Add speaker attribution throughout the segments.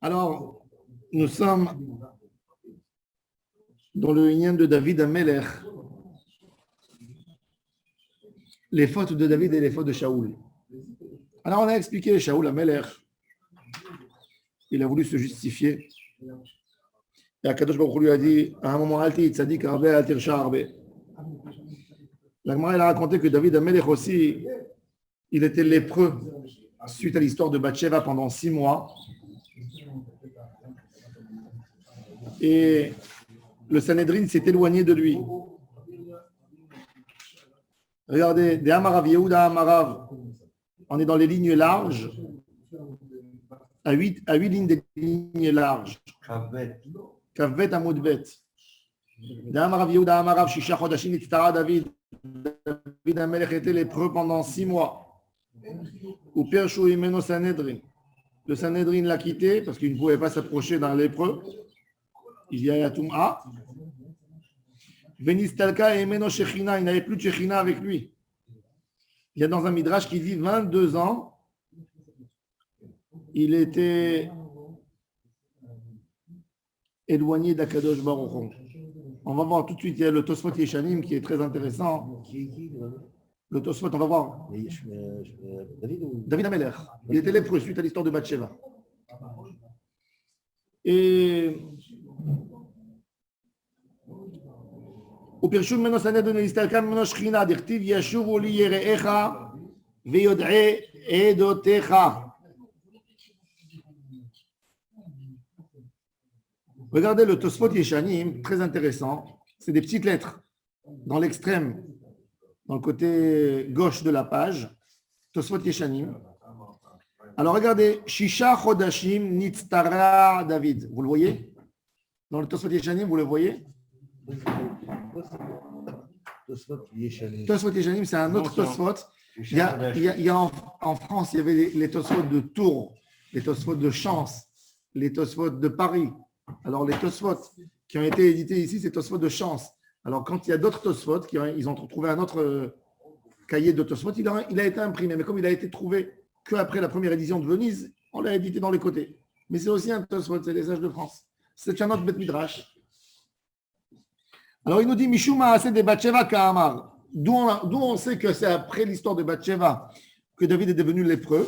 Speaker 1: Alors, nous sommes dans le lien de David Amelech, les fautes de David et les fautes de Shaoul. Alors, on a expliqué Shaoul Amelech, il a voulu se justifier. Et Akadosh Baruch Hu lui a dit, à un moment, Alti Tzadik Arbe, Altir Arbe. La Gemara, elle a raconté que David Amelech aussi, il était lépreux suite à l'histoire de Bathsheba pendant 6 mois. Et le Sanhédrin s'est éloigné de lui. Regardez, des Amarav, Yehuda Amarav, on est dans les lignes larges, à 8 lignes des lignes larges. Kavvet Amoudbet. Des Amarav, Yehuda Amarav, Shisha Chodashim, Itztara David. David Amelech était lépreux pendant 6 mois. Ou Perchou Imeno Sanhédrin. Le Sanhédrin l'a quitté parce qu'il ne pouvait pas s'approcher d'un lépreux. Il y a Toum'a. Venistalka et Meno Shechina, il n'avait plus de Shechina avec lui. Il y a dans un midrash qui dit 22 ans, il était éloigné d'Akadosh Baruch Hu. On va voir tout de suite, il y a le Tosfot Yeshanim qui est très intéressant. Le Tosfot, on va voir. David Amelech. Il était lépreux suite à l'histoire de Bathsheba. Et ופרשו ממנו סנהדרין והסתלקה ממנו שכינה, דכתיב ישובו לי יראיך ויודעי עדותיך. Regardez le Tosfot Yeshanim, très intéressant. C'est des petites lettres dans l'extrême, dans le côté gauche de la page. Tosfot Yeshanim. Alors regardez, Shisha Chodashim Nitztara David. Vous le voyez? Dans le Tosfot Yeshanim, vous le voyez? Tosfot Yeshanim, c'est un autre Tosfot. Il y a en France, il y avait les Tosfot de Tours, les Tosfot de Chance, les Tosfot de Paris. Alors, les Tosfot qui ont été édités ici, c'est Tosfot de Chance. Alors, quand il y a d'autres Tosfot, ils ont trouvé un autre cahier de Tosfot, il a été imprimé. Mais comme il a été trouvé qu'après la première édition de Venise, on l'a édité dans les côtés. Mais c'est aussi un Tosfot, c'est les Sages de France. C'est un autre Beth Midrash. Alors, il nous dit Mishuma Aseh de Bathsheba Ka'amar. D'où on sait que c'est après l'histoire de Bathsheba que David est devenu lépreux.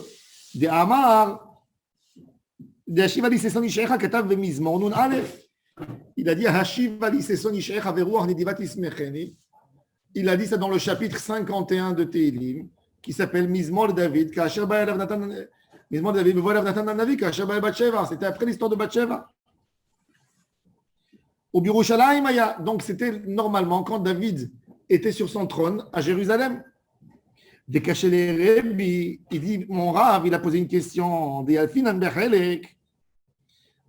Speaker 1: De Amar. Il a dit il a dit ça dans le chapitre 51 de Tehillim qui s'appelle Mizmor David. Mizmor David, c'était après l'histoire de Bathsheba. Au Birushalayim, donc c'était normalement quand David était sur son trône à Jérusalem. Décaché les Rebbi, il dit mon Rav, il a posé une question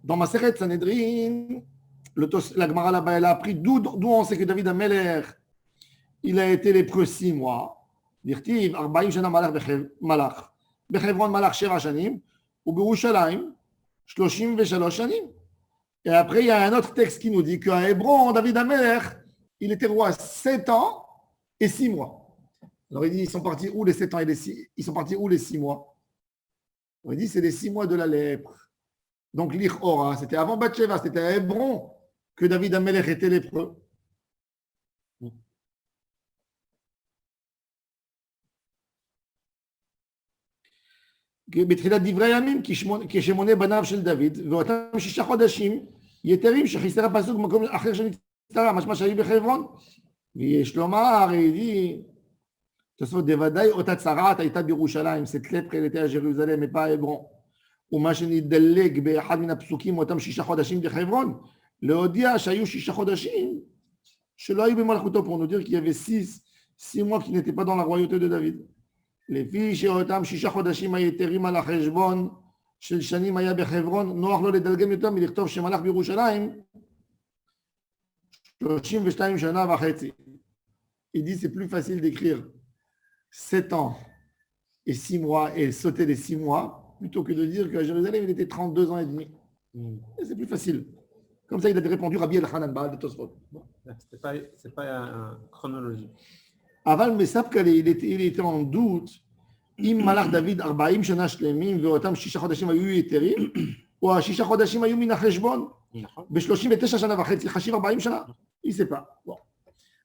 Speaker 1: dans ma Masechet Sanhédrin, la Gemara là-bas, elle a appris d'où on sait que David Amelech, il a été lépreux 6 mois. Dirtiv, 40 shana malach, Bechevron malach 7 shanim, ou Birushalayim, 33 shanim. Et après, il y a un autre texte qui nous dit qu'à Hébron, David Amelech, il était roi 7 ans et 6 mois. Alors il dit, ils sont partis où les 7 ans et les 6 Ils sont partis où les 6 mois? On dit, c'est les 6 mois de la lèpre. Donc l'Ichora, c'était avant Bathsheba, c'était à Hébron que David Amelech était lépreux. בתחילת דברי הימים, כשמונה בניו של דוד, ואותם 6 חודשים יתרים שחיסר הפסוק במקום אחר שנצטרה, משמע שהיו בחברון. ויש לומר, dit, תוספות דוודאי אותה צרעת הייתה בירושלים, cette lèpre elle était à Jérusalem et pas à Hébron. ומה שנדלג באחד מן הפסוקים, אותם 6 חודשים בחברון, להודיע שהיו 6 חודשים שלא היו במלכותו, pour nous dire qu'il y avait 6 mois qui n'étaient pas dans la royauté de David. לפי שאותם 6 חודשים היתרים על החשבון של שנים היה בחברון, נוח לו לדלגם יותר מלכתוב שמלך בירושלים 32 שנה וחצי. Il dit c'est plus facile d'écrire 7 ans et 6 mois et sauter les 6 mois plutôt que de dire qu'à Jérusalem il était 32 ans et demi. C'est plus facile. Comme ça il avait répondu Rabbi El-Hanan Baal de Tosfot.
Speaker 2: C'est pas une chronologie.
Speaker 1: אבל מספקא il était en doute אם מלך דוד 40 שנה שלמים ואותם 6 חודשים היו יתרים, ou השישה חודשים היו מן החשבון,
Speaker 2: נכון.
Speaker 1: ב-39 שנה וחצי, חשיב 40 שנה, il ne sait pas. Bon.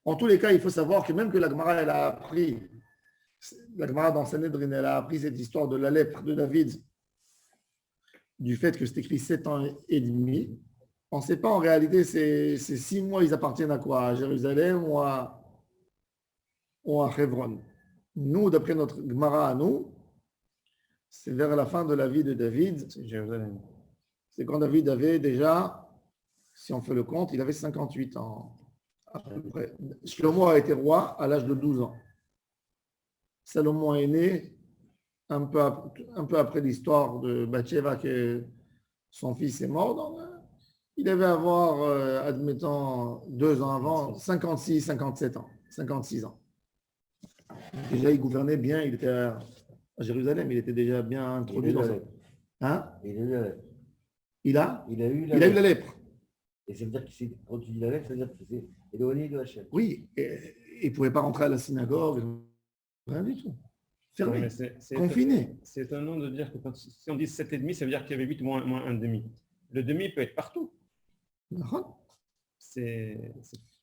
Speaker 1: En tous les cas, il faut savoir que même que la Gemara, elle a appris, la Gemara dans Sanhedrin, elle a appris cette histoire de la lèpre de David, du fait que c'est écrit 7 ans et demi. On ne sait pas en réalité, ces 6 mois, ils appartiennent à quoi? À Jérusalem ou à Hebron. Nous, d'après notre Gemara à nous, c'est vers la fin de la vie de David.
Speaker 2: C'est Jérusalem.
Speaker 1: C'est quand David avait déjà, si on fait le compte, il avait 58 ans. À peu près. Shlomo a été roi à l'âge de 12 ans. Salomon est né un peu après l'histoire de Bathsheba, que son fils est mort. Donc, il devait avoir, admettons, 2 ans avant, 56, 57 ans, 56 ans. Déjà, il gouvernait bien, il était à Jérusalem, il était déjà bien introduit dans ça. Hein?
Speaker 3: Il a eu la lèpre.
Speaker 1: Il a
Speaker 3: eu
Speaker 1: eu la lèpre.
Speaker 3: Et ça veut dire que quand tu dis la lèpre, ça veut dire qu'il s'est éloigné de Hachem.
Speaker 1: Oui, et il ne pouvait pas rentrer à la synagogue, rien du tout. Fermé,
Speaker 2: Ouais, c'est
Speaker 1: confiné.
Speaker 2: C'est étonnant de dire que si on dit 7,5, ça veut dire qu'il y avait 8 moins 1,5. Le demi peut être partout.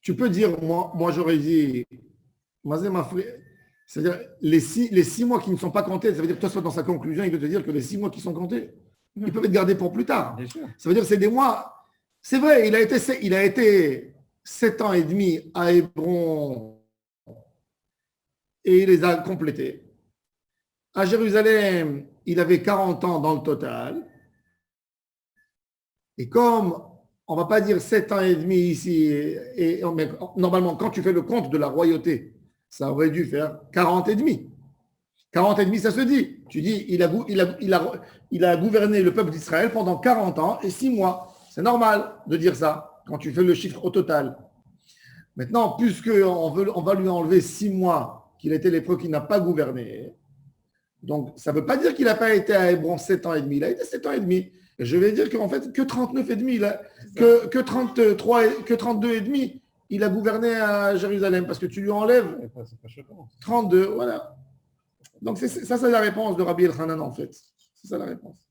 Speaker 1: Tu peux dire, moi j'aurais dit, c'est-à-dire les 6 mois qui ne sont pas comptés, ça veut dire que toi, soit dans sa conclusion, il veut te dire que les 6 mois qui sont comptés, ils peuvent être gardés pour plus tard.
Speaker 2: Bien sûr.
Speaker 1: Ça veut dire que c'est des mois. C'est vrai, il a été 7 ans et demi à Hébron et il les a complétés. À Jérusalem, il avait 40 ans dans le total. Et comme on ne va pas dire 7 ans et demi ici, mais normalement, quand tu fais le compte de la royauté, ça aurait dû faire 40 et demi. 40 et demi, ça se dit. Tu dis, il a gouverné le peuple d'Israël pendant 40 ans et 6 mois. C'est normal de dire ça quand tu fais le chiffre au total. Maintenant, puisqu'on va lui enlever 6 mois qu'il était lépreux, qu'il n'a pas gouverné, donc ça ne veut pas dire qu'il n'a pas été à Hébron 7 ans et demi. Il a été 7 ans et demi. Et je vais dire qu'en fait, que 39 et demi, que 33, que 32 et demi, il a gouverné à Jérusalem parce que tu lui enlèves 32, voilà. Donc ça, c'est la réponse de Rabbi Elchanan en fait. C'est ça la réponse.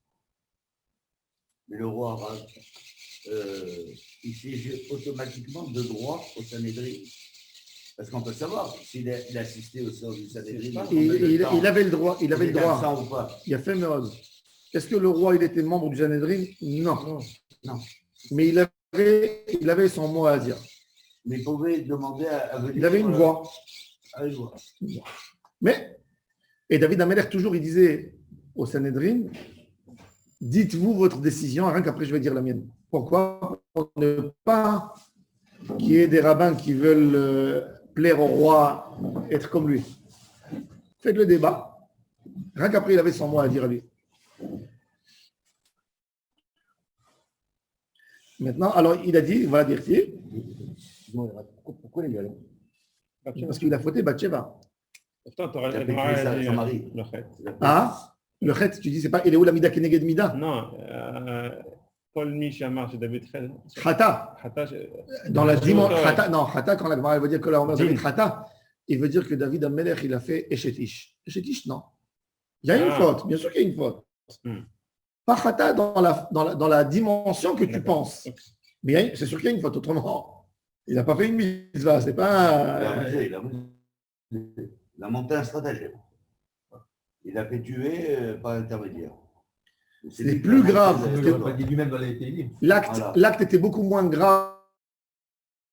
Speaker 3: Mais le roi arabe, il siège automatiquement de droit au Sanhédrin. Parce qu'on peut savoir s'il a assisté au sort du Sanhédrin.
Speaker 1: Il avait le droit. Il avait le droit.
Speaker 3: Ou pas.
Speaker 1: Il a fait Meroz. Est-ce que le roi il était membre du Sanhédrin? Non. Mais il avait son mot à dire.
Speaker 3: Mais il pouvait demander à venir.
Speaker 1: Il avait une voix.
Speaker 3: Une voix.
Speaker 1: Et David Amelech, toujours, il disait au Sanhédrin, dites-vous votre décision, rien qu'après je vais dire la mienne. Pourquoi? Pour ne pas qu'il y ait des rabbins qui veulent plaire au roi, être comme lui. Faites le débat. Rien qu'après, il avait son mot à dire à lui. Maintenant, alors il a dit, voilà dire-t-il.
Speaker 3: Pourquoi les galons?
Speaker 1: Parce qu'il a fauté Bathsheba.
Speaker 2: Pourtant, tu aurais
Speaker 3: son mari.
Speaker 2: Le fait.
Speaker 1: Ah, le fait, tu dis, c'est pas, il est où la mida keneged mida?
Speaker 2: Non, Paul Michamar, c'est David
Speaker 1: Chata. Dans la dimension, Chata, quand la Gemara veut dire que la Omer David Chata, il veut dire que David Amelech, il a fait Eshetish. Eshetish, non. Il y a une faute, bien sûr qu'il y a une faute. Pas Chata dans la dimension que tu penses. Mais c'est sûr qu'il y a une faute, autrement. Il n'a pas fait une mitzvah, c'est pas.
Speaker 3: Il a monté un stratagème. Il a fait tuer par intermédiaire.
Speaker 1: C'est plus grave.
Speaker 3: Voilà.
Speaker 1: L'acte était beaucoup moins grave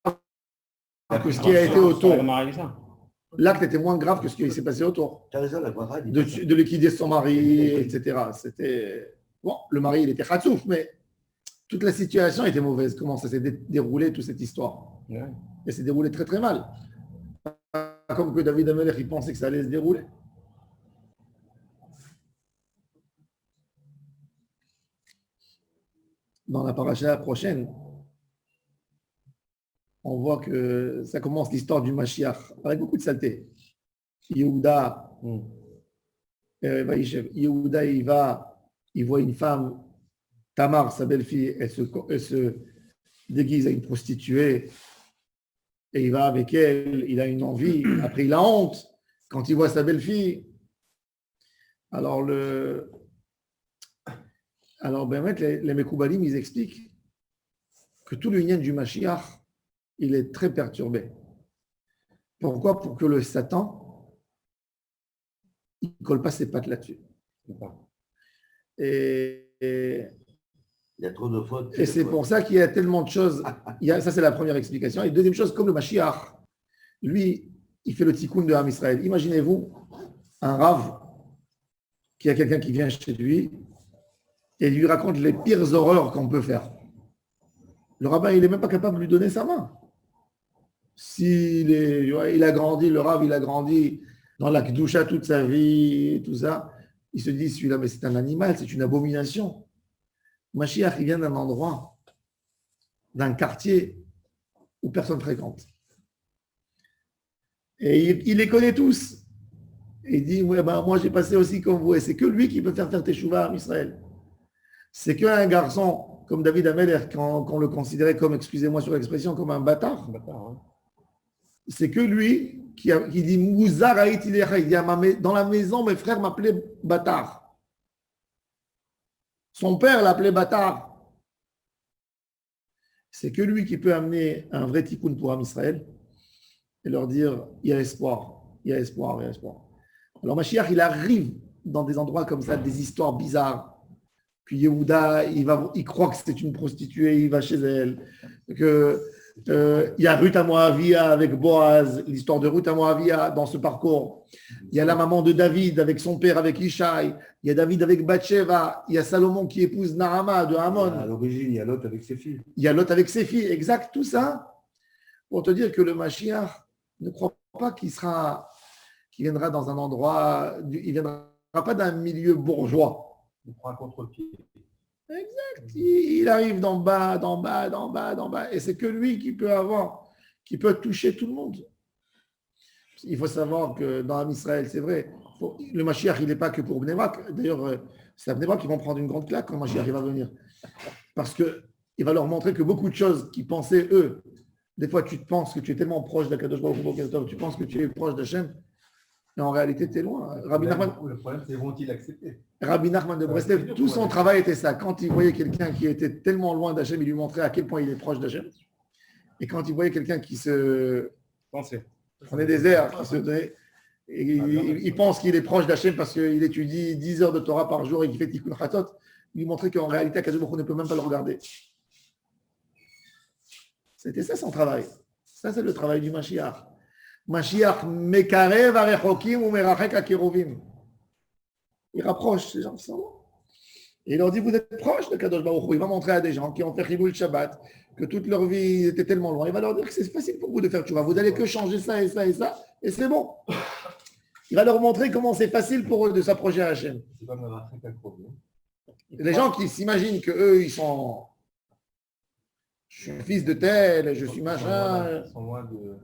Speaker 1: que ce qui a été autour. L'acte était moins grave que ce qui s'est passé autour.
Speaker 3: Tu as raison, la Gemara dit
Speaker 1: de liquider son mari, etc. C'était. Bon, le mari, il était khatsouf, mais toute la situation était mauvaise. Comment ça s'est déroulé, toute cette histoire? Et c'est déroulé très très mal. Comme que David Amelech, il pensait que ça allait se dérouler. Dans la paracha prochaine, on voit que ça commence l'histoire du Mashiach avec beaucoup de saleté. Yehuda, Yehuda, il voit une femme, Tamar, sa belle-fille, elle se déguise à une prostituée et il va avec elle, il a une envie, après il a honte quand il voit sa belle-fille. Alors Alors, ben, les Mekoubalim, ils expliquent que tout le lien du Mashiach, il est très perturbé. Pourquoi? Pour que le Satan, il ne colle pas ses pattes là-dessus. Et
Speaker 3: Il y a trop de fautes.
Speaker 1: c'est pour ça qu'il y a tellement de choses. Ça, c'est la première explication. Et deuxième chose, comme le Mashiach, lui, il fait le tikkun de Ham Israël. Imaginez-vous un rave qui a quelqu'un qui vient chez lui et lui raconte les pires horreurs qu'on peut faire. Le rabbin, il n'est même pas capable de lui donner sa main. Il a grandi, le rave, il a grandi dans la Kedusha toute sa vie, et tout ça. Il se dit, celui-là, mais c'est un animal, c'est une abomination. Mashiach, il vient d'un endroit, d'un quartier où personne ne fréquente. Et il les connaît tous. Et il dit, ouais, ben, moi j'ai passé aussi comme vous. Et c'est que lui qui peut faire teshuva en Israël. C'est qu'un garçon comme David Ameler, qu'on le considérait comme, excusez-moi sur l'expression, comme un bâtard.
Speaker 2: Hein.
Speaker 1: C'est que lui qui dit, Mouzar Haït Ilecha, il dit, dans la maison, mes frères m'appelaient bâtard. Son père l'appelait bâtard. C'est que lui qui peut amener un vrai tikkun pour Am Israël et leur dire, il y a espoir, il y a espoir, il y a espoir. Alors Mashiach, il arrive dans des endroits comme ça, des histoires bizarres. Puis Yehuda, il croit que c'est une prostituée, il va chez elle. Il y a Ruth à Moavia avec Boaz, l'histoire de Ruth à Moavia dans ce parcours. Il y a la maman de David avec son père, avec Ishaï. Il y a David avec Bathsheba. Il y a Salomon qui épouse Naama de Hamon.
Speaker 4: À l'origine, il y a Lot avec ses filles.
Speaker 1: Il y a Lot avec ses filles, exact, tout ça. Pour te dire que le Mashiach ne croit pas qu'il viendra dans un endroit, il ne viendra pas d'un milieu bourgeois.
Speaker 4: Il prend un contre-pied.
Speaker 1: Exact. Il arrive d'en bas, d'en bas, d'en bas, d'en bas. Et c'est que lui qui peut toucher tout le monde. Il faut savoir que dans l'Am Israël, c'est vrai, le Mashiach, il n'est pas que pour Bnei Brak. D'ailleurs, c'est à Bnei Brak qu'ils vont prendre une grande claque quand le Mashiach va venir. Parce qu'il va leur montrer que beaucoup de choses qu'ils pensaient, eux, des fois, tu te penses que tu es tellement proche d'Akadosh Baruch Hu, tu penses que tu es proche d'Hachem, mais en réalité, tu es loin.
Speaker 4: Le problème, c'est vont-ils accepter?
Speaker 1: Rabbi Nachman de Breslev, tout son travail était ça. Quand il voyait quelqu'un qui était tellement loin d'Hachem, il lui montrait à quel point il est proche d'Hachem. Et quand il voyait quelqu'un qui se prenait des airs, qui se donnait, il pense qu'il est proche d'Hachem parce qu'il étudie 10 heures de Torah par jour et qu'il fait Tikkun Chatzot, il lui montrait qu'en réalité, Akadosh Baruch Hu ne peut même pas le regarder. C'était ça son travail. Ça, c'est le travail du Mashiach. Mashiach mekarev arechokim ou merachek akiruvim. Il rapproche ces gens qui sont loin. Et il leur dit, vous êtes proches de Kadosh Baruch Hu. Il va montrer à des gens qui ont fait Chilul Shabbat, que toute leur vie était tellement loin. Il va leur dire que c'est facile pour vous de faire tchouva. Vous n'allez que changer ça et ça et ça, et c'est bon. Il va leur montrer comment c'est facile pour eux de s'approcher à Hachem.
Speaker 4: C'est pas Merachek Akrovim.
Speaker 1: Les gens qui s'imaginent qu'eux, ils sont... Je suis fils de tel, je suis machin.
Speaker 4: Ils sont loin de...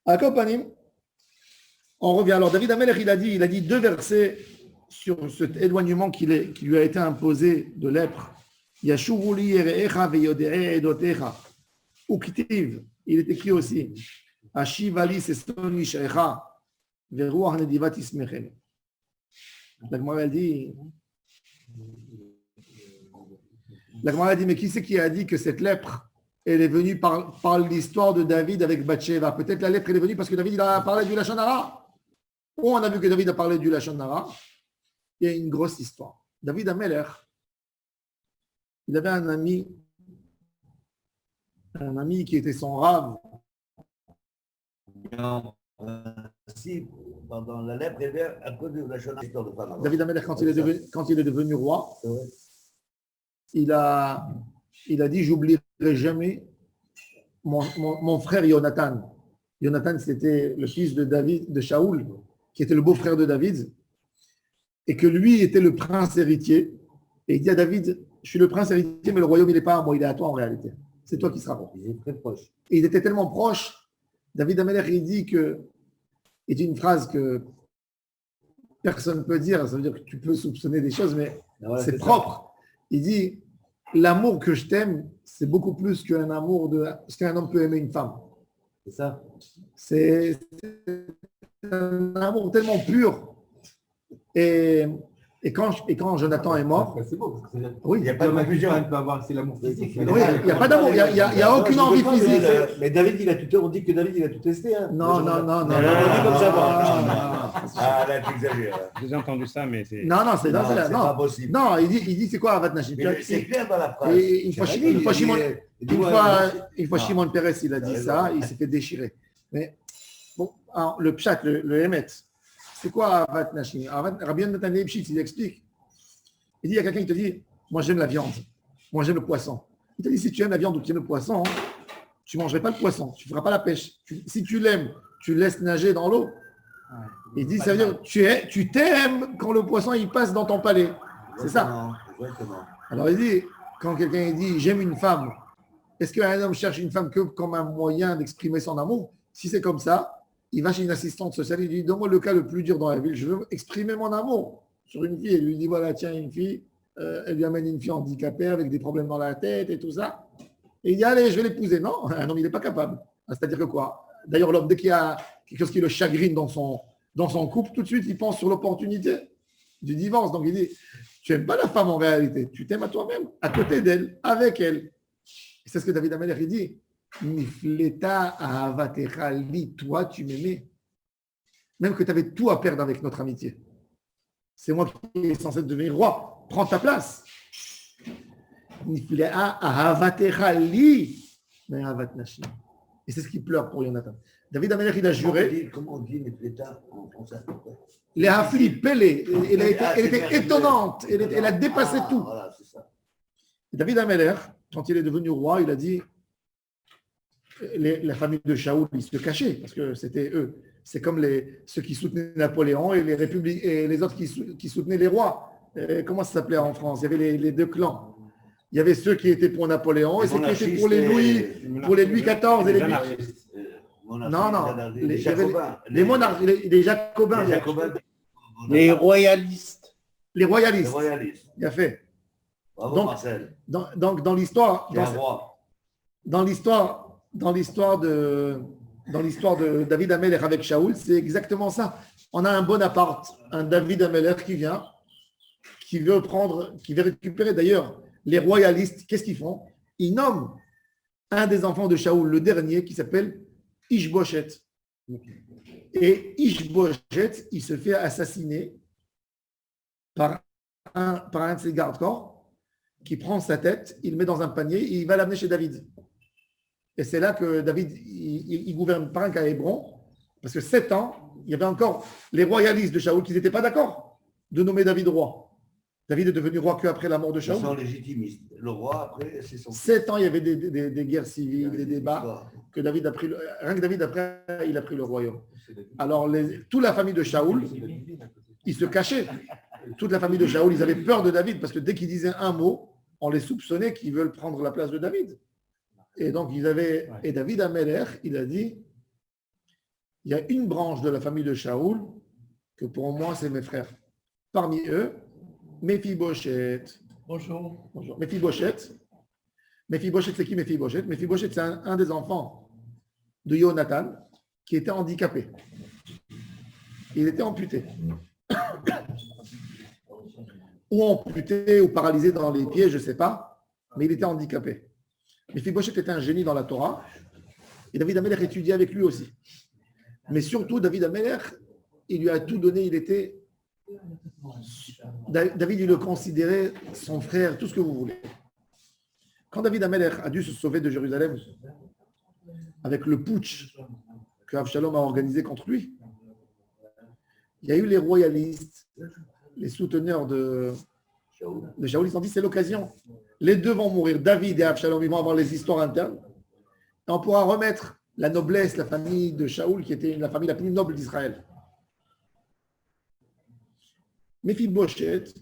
Speaker 1: À Kopanim, on revient. Alors, David Amelech, il a dit 2 versets sur cet éloignement qui lui a été imposé de lèpre. Yashuvuli ereecha veyode'e edotecha. Uktiv, il est écrit aussi. Ashivali seson mishecha veruach nedivat ismechem. La Gemara dit, mais qui c'est qui a dit que cette lèpre, elle est venue par l'histoire de David avec Bathsheba? Peut-être la lèpre, elle est venue parce que David il a parlé du Lachon Hara. Ou on a vu que David a parlé du Lachon Hara. Il y a une grosse histoire. David Amelech, il avait un ami qui était son rave.
Speaker 3: Si, pendant la lèpre, il y avait un peu de la histoire de femme.
Speaker 1: David Amelech, quand il est devenu roi, il a dit, j'oublierai jamais mon frère Jonathan. Jonathan, c'était le fils de David, de Shaoul, qui était le beau-frère de David, et que lui était le prince héritier. Et il dit à David, je suis le prince héritier, mais le royaume, il n'est pas à moi, il est à toi en réalité. C'est toi qui seras roi.
Speaker 3: Il est très proche.
Speaker 1: Et il était tellement proche, David Amelech, il dit une phrase que personne ne peut dire, ça veut dire que tu peux soupçonner des choses, mais
Speaker 3: Voilà,
Speaker 1: c'est propre. Il dit, l'amour que je t'aime, c'est beaucoup plus qu'un amour ce qu'un homme peut aimer une femme.
Speaker 3: C'est ça.
Speaker 1: C'est un amour tellement pur. Et quand Jonathan est mort,
Speaker 4: Après, c'est beau, parce que c'est-à-dire
Speaker 1: oui,
Speaker 3: Il n'y a pas de confusion.
Speaker 4: il peut avoir, c'est l'amour physique.
Speaker 1: oui, il n'y a pas d'amour, il n'y a aucune envie physique.
Speaker 5: Mais David, on dit que David, il a tout testé. Hein.
Speaker 1: Non.
Speaker 5: On dit comme ça, moi.
Speaker 3: Ah, là, tu exagères.
Speaker 2: J'ai déjà entendu ça, mais c'est.
Speaker 1: Non, c'est
Speaker 3: Non, c'est pas
Speaker 1: non.
Speaker 3: possible.
Speaker 1: Non, il dit c'est quoi Avat Nashim?
Speaker 3: Mais c'est clair dans la phrase.
Speaker 1: Et une fois,
Speaker 3: C'est vrai
Speaker 1: une fois,
Speaker 3: qu'il
Speaker 1: Shimon,
Speaker 3: dit-
Speaker 1: une fois
Speaker 3: Non.
Speaker 1: Shimon Peres, il a dit
Speaker 3: T'as
Speaker 1: ça,
Speaker 3: raison.
Speaker 1: il s'est fait déchirer. Mais bon, alors, le pshat, le Emet, c'est quoi Avat Nashim? Rabbi Nathan Pshit, il explique. Il dit, il y a quelqu'un qui te dit, moi j'aime la viande, moi j'aime le poisson. Il te dit, si tu aimes la viande ou tu aimes le poisson, tu ne mangerais pas le poisson, tu ne feras pas la pêche. Si tu l'aimes, tu le laisses nager dans l'eau. Il dit, ça veut dire, tu t'aimes quand le poisson il passe dans ton palais. C'est ça.
Speaker 3: Exactement.
Speaker 1: Alors il dit, quand quelqu'un dit j'aime une femme, est-ce qu'un homme cherche une femme que comme un moyen d'exprimer son amour? Si c'est comme ça, il va chez une assistante sociale, il dit donne-moi le cas le plus dur dans la ville, je veux exprimer mon amour sur une fille. Il lui dit voilà, tiens, une fille, elle lui amène une fille handicapée avec des problèmes dans la tête et tout ça. Et il dit allez, je vais l'épouser. Non, un homme, il n'est pas capable. C'est-à-dire que quoi? D'ailleurs, l'homme, dès qu'il y a quelque chose qui le chagrine dans son couple, tout de suite, il pense sur l'opportunité du divorce. Donc il dit tu n'aimes pas la femme en réalité, tu t'aimes à toi-même, à côté d'elle, avec elle. Et c'est ce que David Ameler il dit. Nifleta ahavatecha li, toi tu m'aimais. Même que tu avais tout à perdre avec notre amitié. C'est moi qui est censé devenir roi. Prends ta place. Nifleta ahavatecha li, mais ahavat nashim. Et c'est ce qui pleure pour Jonathan. David Ameler il a juré.
Speaker 3: Comment on dit l'État en français?
Speaker 1: Les hafli, Pélé, elle
Speaker 3: Ah, c'est
Speaker 1: était
Speaker 3: merveilleux.
Speaker 1: étonnante, elle a dépassé
Speaker 3: Ah,
Speaker 1: tout.
Speaker 3: Voilà, c'est ça.
Speaker 1: David Ameller, quand il est devenu roi, il a dit la famille de Shaoul, ils se cachaient parce que c'était eux. C'est comme ceux qui soutenaient Napoléon et les autres qui soutenaient les rois. Comment ça s'appelait en France? Il y avait les deux clans. Il y avait ceux qui étaient pour Napoléon et ceux qui étaient pour les Louis XIV et les
Speaker 2: anarchistes.
Speaker 1: Non,
Speaker 3: Les
Speaker 1: il y avait
Speaker 3: Jacobins.
Speaker 1: les monarques, les Jacobins,
Speaker 3: Les Jacobins.
Speaker 5: Les royalistes.
Speaker 1: les
Speaker 3: Les
Speaker 1: royalistes.
Speaker 3: royalistes.
Speaker 1: Il a fait.
Speaker 3: Bravo,
Speaker 1: Donc,
Speaker 3: Marcel.
Speaker 1: Donc dans l'histoire,
Speaker 3: C'est un roi.
Speaker 1: dans l'histoire de David Ameller avec Shaoul, c'est exactement ça. On a un Bonaparte, un David Ameller qui vient, qui veut récupérer d'ailleurs les royalistes. Qu'est-ce qu'ils font? Ils nomment un des enfants de Shaoul, le dernier, qui s'appelle Ishboshet. Et Ishboshet, il se fait assassiner par un de ses gardes-corps qui prend sa tête, il le met dans un panier et il va l'amener chez David. Et c'est là que David, il gouverne pas qu'à Hébron, parce que 7 ans, il y avait encore les royalistes de Shaoul qui n'étaient pas d'accord de nommer David roi. David est devenu roi qu'après la mort de
Speaker 3: Ils sont
Speaker 1: Shaoul.
Speaker 3: légitimistes. Le roi, après, c'est son.
Speaker 1: 7 ans, il y avait des guerres civiles, des débats,
Speaker 3: Histoire.
Speaker 1: que David a pris. Rien que David, après, il a pris le royaume. Alors, toute la famille de Shaoul, ils se cachaient. Toute la famille de Shaoul, ils avaient peur de David, parce que dès qu'ils disaient un mot, on les soupçonnait qu'ils veulent prendre la place de David. Et donc, et David Ameller, il a dit, il y a une branche de la famille de Shaoul que pour moi, c'est mes frères. Parmi eux, Mephibosheth.
Speaker 5: Bonjour.
Speaker 1: Bonjour. Mephibosheth, c'est qui Mephibosheth? Mephibosheth, c'est un des enfants de Jonathan qui était handicapé. Il était amputé. Ou amputé ou paralysé dans les pieds, je ne sais pas, mais il était handicapé. Mephibosheth était un génie dans la Torah et David Ameller étudiait avec lui aussi. Mais surtout, David Ameller, il lui a tout donné, David, il le considérait son frère, tout ce que vous voulez. Quand David Ameller a dû se sauver de Jérusalem avec le putsch que Avshalom a organisé contre lui, il y a eu les royalistes, les souteneurs de Shaoul, ils ont dit c'est l'occasion. Les deux vont mourir, David et Avshalom, ils vont avoir les histoires internes. Et on pourra remettre la noblesse, la famille de Shaoul, qui était la famille la plus noble d'Israël. Mephibosheth,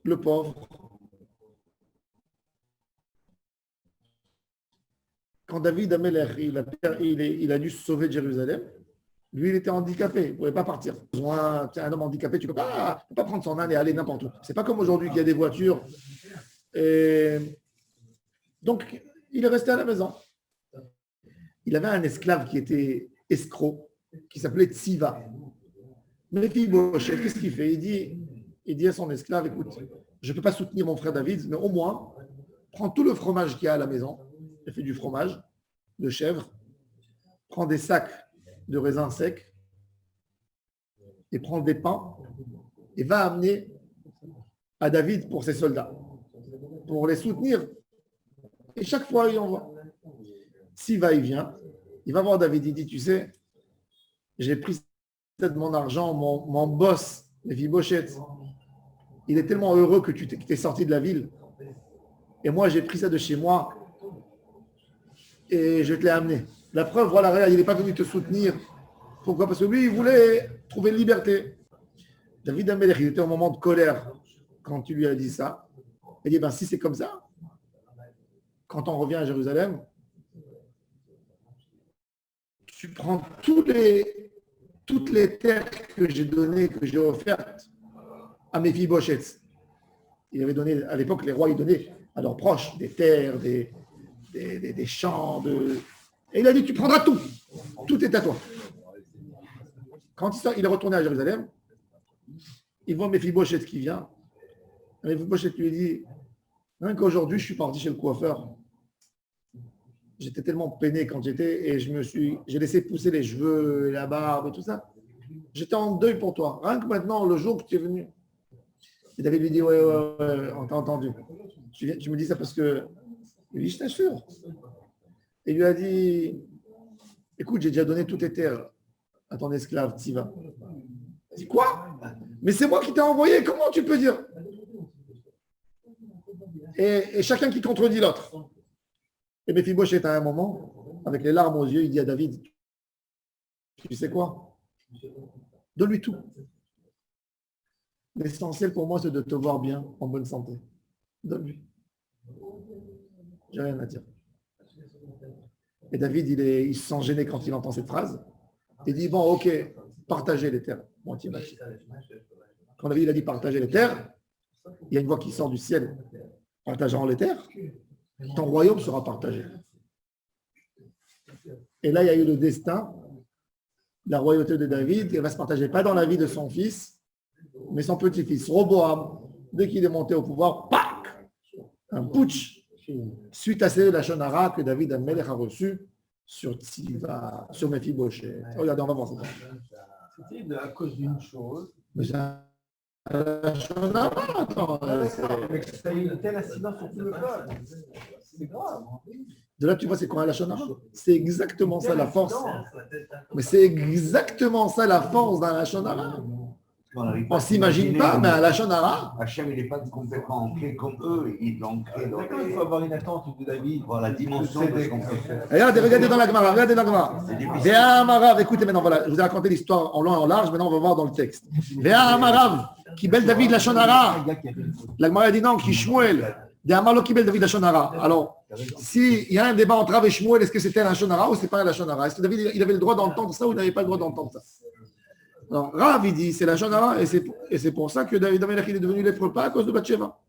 Speaker 1: le pauvre, quand David Ameller, il a dû se sauver de Jérusalem, lui, il était handicapé, il ne pouvait pas partir. Un homme handicapé, tu ne peux pas prendre son âne et aller n'importe où. Ce n'est pas comme aujourd'hui qu'il y a des voitures. Et donc, il est resté à la maison. Il avait un esclave qui était escroc, qui s'appelait Tsiva. Mephibosheth, qu'est-ce qu'il fait? Il dit, il dit à son esclave, écoute, je ne peux pas soutenir mon frère David, mais au moins, prends tout le fromage qu'il y a à la maison, il fait du fromage, de chèvre, prends des sacs de raisins secs, et prends des pains, et va amener à David pour ses soldats, pour les soutenir. Et chaque fois, il envoie. S'il va, il vient, il va voir David, il dit, tu sais, j'ai pris de mon argent, mon boss, Mephibosheth, il est tellement heureux que tu t'es sorti de la ville. Et moi, j'ai pris ça de chez moi et je te l'ai amené. La preuve, voilà, regarde, il n'est pas venu te soutenir. Pourquoi? Parce que lui, il voulait trouver une liberté. David Amelech, il était au moment de colère quand tu lui as dit ça. Il dit, ben, si c'est comme ça, quand on revient à Jérusalem, tu prends toutes les terres que j'ai données, que j'ai offertes à Mephibosheth. Il avait donné, à l'époque, les rois, ils donnaient à leurs proches des terres, des champs. Et il a dit, tu prendras tout. Tout est à toi. Quand il est retourné à Jérusalem, il voit Mephibosheth qui vient. Mephibosheth lui dit, rien qu'aujourd'hui, je suis parti chez le coiffeur. J'étais tellement peiné quand j'étais et j'ai laissé pousser les cheveux, la barbe et tout ça. J'étais en deuil pour toi. Rien que maintenant, le jour que tu es venu. Et David lui dit, ouais, on t'a entendu. Tu me dis ça parce que... Il dit, je t'assure. Et il lui a dit, écoute, j'ai déjà donné toutes tes terres à ton esclave, Tiva. Il dit, quoi? Mais c'est moi qui t'ai envoyé, comment tu peux dire? Et chacun qui contredit l'autre. Et Mephibosheth, à un moment, avec les larmes aux yeux, il dit à David, tu sais quoi? Donne-lui tout. L'essentiel pour moi, c'est de te voir bien, en bonne santé. Donne-lui. J'ai rien à dire. Et David, il se sent gêné quand il entend cette phrase. Il dit, bon, ok, partagez les terres. Moitié-moitié. Quand David a dit partager les terres, il y a une voix qui sort du ciel. Partageant les terres, ton royaume sera partagé. Et là, il y a eu le destin, la royauté de David, qui va se partager pas dans la vie de son fils, mais son petit-fils, Roboam, dès qu'il est monté au pouvoir, pac, un putsch, suite à ces Lachon Hara que David Amelech a reçu sur Tziva, sur Mephibosheth. Regardez, on va voir ça.
Speaker 4: C'était à cause d'une chose.
Speaker 1: Mais c'est un Lachon Hara, attends.
Speaker 4: Mais ça a eu une telle incidence sur tout le peuple. C'est grave.
Speaker 1: De là, tu vois, c'est quoi un Lachon Hara? C'est exactement ça la force. Mais c'est exactement ça la force d'un Lachon Hara. On ne s'imagine pas, mais un Lachon Hara.
Speaker 3: Hachem, il n'est pas complètement ancré comme eux, il est ancré dans
Speaker 4: D'accord, il faut avoir une attente de David.
Speaker 3: voir la dimension de ce qu'on peut faire.
Speaker 1: Regardez dans la Gemara, regardez dans la Gemara. Véa Amarav, écoutez maintenant, voilà, je vous ai raconté l'histoire en long et en large, maintenant on va voir dans le texte. Véa Amarav, qui belle David Lachon Hara. La Gemara dit non, qui Shmuel. Des Amalo qui belle David Lachon Hara. Alors, s'il y a un débat entre Rav et Shmuel, est-ce que c'était un Lachon Hara ou c'est pas un Lachon Hara? Est-ce que David il avait le droit d'entendre ça ou il n'avait pas le droit d'entendre ça? Alors, Rav, il dit, c'est Lachon Hara, et c'est pour ça que David Amelech est devenu lépreux, pas à cause de Bathsheba.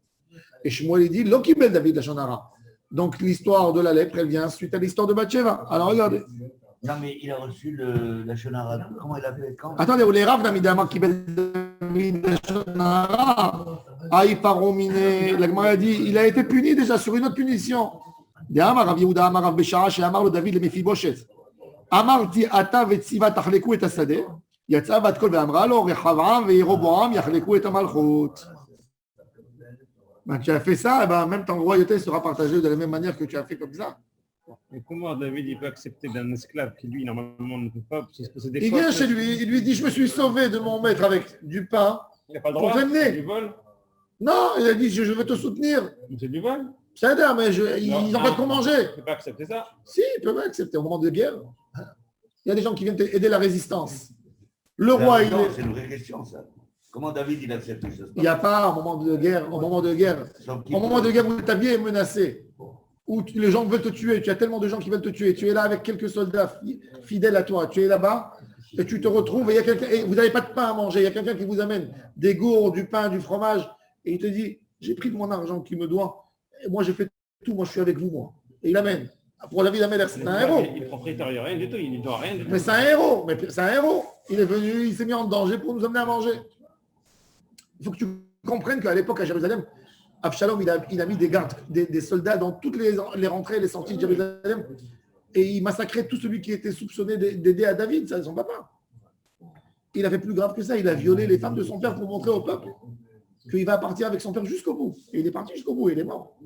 Speaker 1: Et Shmuel, il dit, Lokibel David Lachon Hara. Donc, l'histoire de la lèpre, elle vient suite à l'histoire de Bathsheba. Alors, regardez.
Speaker 3: Non, mais il a reçu la Shonara. Comment il appelle quand?
Speaker 1: Attendez, les Rav Namidama Kibel David Lachon Hara. Aïparomine. La Gemara dit, il a été puni déjà sur une autre punition. De Amar Rav Yehuda Amar Rav Beshara, chez Amar le David le Mephibosheth. Amarti Ata Vetziva Tachleku et Asadeh. יצאה בת קול ואמרה לו, רחבעם וירבעם יחלקו את המלכות. Tu as fait ça, ben, même ton royauté sera partagée de la même manière que tu as fait comme ça.
Speaker 2: Mais comment David il peut accepter d'un esclave qui lui normalement ne peut pas parce que c'est des
Speaker 1: Il
Speaker 2: fautes,
Speaker 1: vient chez lui, il lui dit, je me suis sauvé de mon maître avec du pain.
Speaker 2: il n'a pas le
Speaker 1: pour
Speaker 2: droit,
Speaker 1: t'amener.
Speaker 2: c'est du vol.
Speaker 1: Non, il a dit, je veux te soutenir.
Speaker 2: C'est du vol.
Speaker 1: Ça veut dire, mais ils n'ont pas de quoi manger.
Speaker 2: Il ne peut pas accepter ça.
Speaker 1: Si, ils peuvent accepter au moment de guerre. Il y a des gens qui viennent aider la résistance. Le roi, il est...
Speaker 3: C'est une vraie question, ça. Comment David, il accepte ces choses?
Speaker 1: Il n'y a pas au moment de guerre, au moment de guerre où ta vie est menacée, où les gens veulent te tuer, tu as tellement de gens qui veulent te tuer, tu es là avec quelques soldats fidèles à toi, tu es là-bas et tu te retrouves et, il y a quelqu'un, et vous n'avez pas de pain à manger, il y a quelqu'un qui vous amène des gourdes, du pain, du fromage et il te dit, j'ai pris de mon argent qui me doit, et moi j'ai fait tout, moi je suis avec vous, moi. Et il amène. Pour la vie d'Amelech, c'est un héros.
Speaker 2: Il est propriétaire de rien du tout, il ne doit rien du tout.
Speaker 1: Mais c'est un héros, il est venu, il s'est mis en danger pour nous amener à manger. Il faut que tu comprennent qu'à l'époque, à Jérusalem, Absalom, il a mis des gardes, des soldats dans toutes les rentrées et les sorties de Jérusalem. Et il massacrait tout celui qui était soupçonné d'aider à David, ça, son papa. Il a fait plus grave que ça. Il a violé les femmes de son père pour montrer au peuple qu'il va partir avec son père jusqu'au bout. Et il est parti jusqu'au bout et il est mort.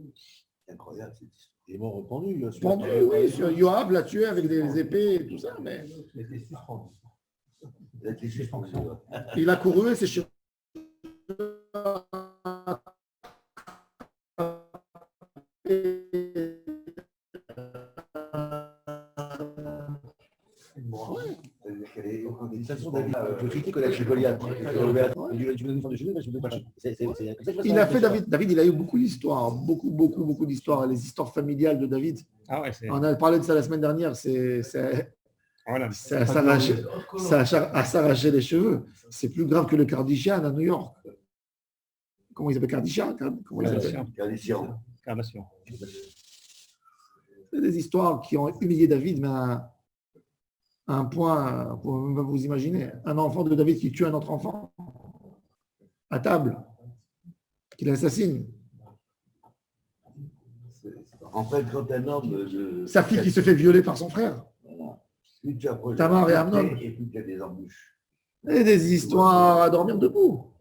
Speaker 3: C'est incroyable cette histoire.
Speaker 5: Il est mort pendu.
Speaker 1: Pendu, oui, sur Yoav l'a tué avec des épées et tout ça. Mais
Speaker 4: Il était suspendu.
Speaker 3: Il a été suspendu.
Speaker 1: il a couru et ses cheveux.
Speaker 5: De toute façon, David, je critique Goliath chez Goliath.
Speaker 1: Il a fait David, il a eu beaucoup d'histoires, beaucoup d'histoires, les histoires familiales de David.
Speaker 2: Ah ouais, c'est.
Speaker 1: On a parlé de ça la semaine dernière, c'est
Speaker 2: Voilà.
Speaker 1: à s'arracher les cheveux. C'est plus grave que le Kardashian à New York. Comment il s'appelle Kardashian? Comment il s'appelle?
Speaker 3: Kardashian.
Speaker 2: Kardashian.
Speaker 1: C'est des histoires qui ont humilié David, mais à un point, pour même pas vous imaginer, un enfant de David qui tue un autre enfant à table, qui l'assassine.
Speaker 3: En fait, quand un homme.
Speaker 1: Sa fille qui se fait violer par son frère.
Speaker 3: Plus tu approches
Speaker 1: Tamar et Amnon.
Speaker 3: et plus tu as des embûches.
Speaker 1: Et des histoires à dormir debout.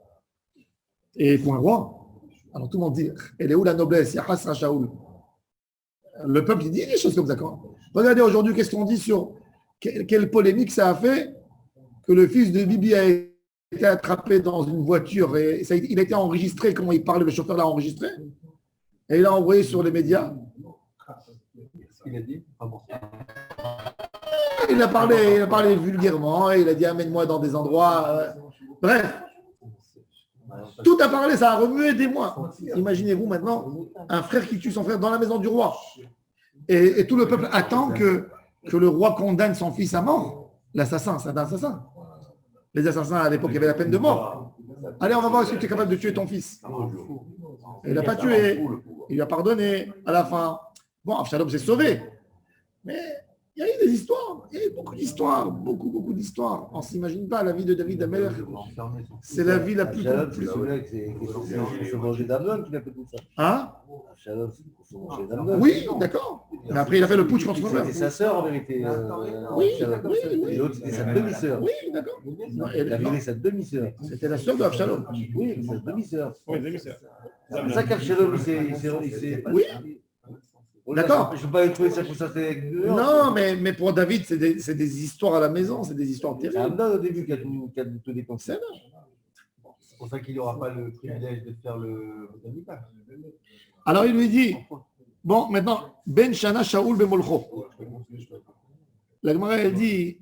Speaker 1: Et pour un roi, alors tout le monde dit, elle est où la noblesse? Yahas Shaoul. Le peuple il dit des choses comme ça. Regardez aujourd'hui, qu'est-ce qu'on dit sur quelle polémique ça a fait que le fils de Bibi a été attrapé dans une voiture et il a été enregistré, comment il parle, le chauffeur l'a enregistré et il l'a envoyé sur les médias.
Speaker 4: Ce qu'il a dit, pas bon.
Speaker 1: Il a parlé vulgairement et il a dit amène-moi dans des endroits. Bref, tout a parlé, ça a remué des mois. Imaginez-vous maintenant un frère qui tue son frère dans la maison du roi. Et tout le peuple attend que le roi condamne son fils à mort. L'assassin, c'est un assassin. Les assassins, à l'époque, il y avait la peine de mort. Allez, on va voir si tu es capable de tuer ton fils. Et il n'a pas tué. Il lui a pardonné à la fin. Bon, Absalom s'est sauvé. Mais il y a eu des histoires. Il y a eu beaucoup d'histoires. Beaucoup d'histoires. On ne s'imagine pas la vie de David Ameler. C'est la vie la plus compliquée.
Speaker 5: C'est manger d'Amnon qui a fait tout ça.
Speaker 1: Hein?
Speaker 5: Absalom, c'est pour se manger d'Amnon.
Speaker 1: Oui, d'accord. Mais après, il a fait le putsch contre son frère.
Speaker 5: C'était sa sœur en vérité.
Speaker 1: Oui,
Speaker 5: Absalom.
Speaker 1: oui.
Speaker 5: Et l'autre, c'était sa demi-sœur.
Speaker 1: Oui, d'accord. Non,
Speaker 5: Il a violé sa demi-sœur.
Speaker 1: c'était la sœur de Absalom.
Speaker 5: Oui, sa demi-sœur.
Speaker 2: Oui, j'ai vu ça.
Speaker 5: C'est pour ça qu'Absalom, il s'est.
Speaker 1: Oui. D'accord.
Speaker 5: Je ne peux pas trouver ça pour ça.
Speaker 1: Non, mais pour David, c'est des histoires à la maison, c'est des histoires
Speaker 5: C'est
Speaker 1: terribles.
Speaker 5: Amnon au début qui a tout dépensé.
Speaker 1: C'est vrai.
Speaker 4: C'est pour ça qu'il n'aura pas le privilège de faire le amical.
Speaker 1: Alors il lui dit, bon, maintenant, Ben Shana Shaoul Bemolcho. La Gemara, elle dit,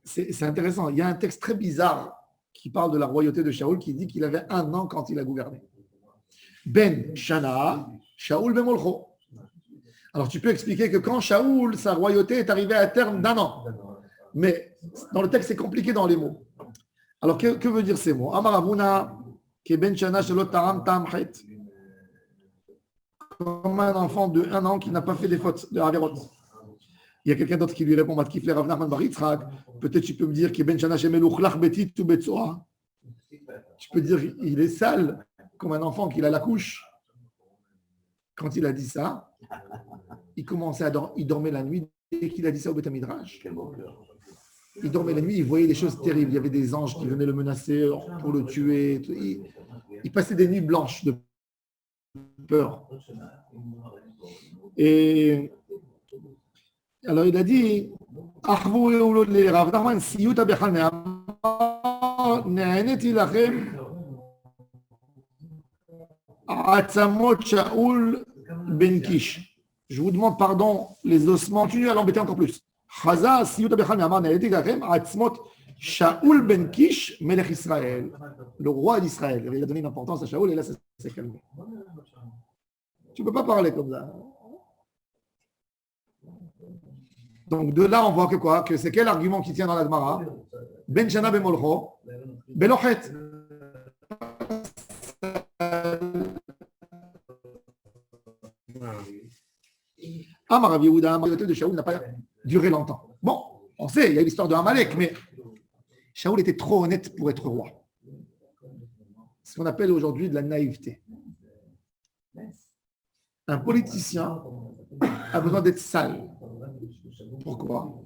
Speaker 1: c'est intéressant, il y a un texte très bizarre qui parle de la royauté de Shaoul qui dit qu'il avait 1 an quand il a gouverné. Ben Shana Shaoul Bemolcho. Alors tu peux expliquer que quand Shaoul, sa royauté est arrivée à terme d'1 an. Mais dans le texte, c'est compliqué dans les mots. Alors que veut dire ces mots? Amar Avuna, qui Ben Shana Shalot Taram Tam Chet. Comme un enfant de 1 an qui n'a pas fait des fautes de Averot. Il y a quelqu'un d'autre qui lui répond, Matkif le Rav Nachman bar Yitzhak. Peut-être tu peux me dire que Ben Shana Shemeluchlach Betit tu Betzoa. Tu peux dire il est sale comme un enfant qu'il a la couche. Quand il a dit ça, il commençait à dormir, il dormait la nuit dès qu'il a dit ça au Beth Midrash. Il dormait la nuit, il voyait des choses terribles. Il y avait des anges qui venaient le menacer pour le tuer. Il passait des nuits blanches de peur. Et alors il a dit Rav Nachman, Siyuta Bechal Ne'amar, Ne'aneti Lachem, Atzamot Shaoul Ben Kish. Je vous demande pardon, les ossements, continue à l'embêter encore plus. Chaza, Siyuta Bechal Ne'amar, Ne'aneti Lachem, Atzamot Shaoul Ben Kish, Melech Israël, le roi d'Israël. Il a donné une importance à Shaoul et là, ça s'est calmé. Tu ne peux pas parler comme ça. Donc de là, on voit que quoi? Que c'est quel argument qui tient dans la Gemara? Ben Shana Bemolcho, Belochet. Amar Rav Yehuda, la royauté de Shaoul n'a pas duré longtemps. Bon, on sait, il y a l'histoire de Amalek, mais Shaoul était trop honnête pour être roi. ce qu'on appelle aujourd'hui de la naïveté. Un politicien a besoin d'être sale. Pourquoi?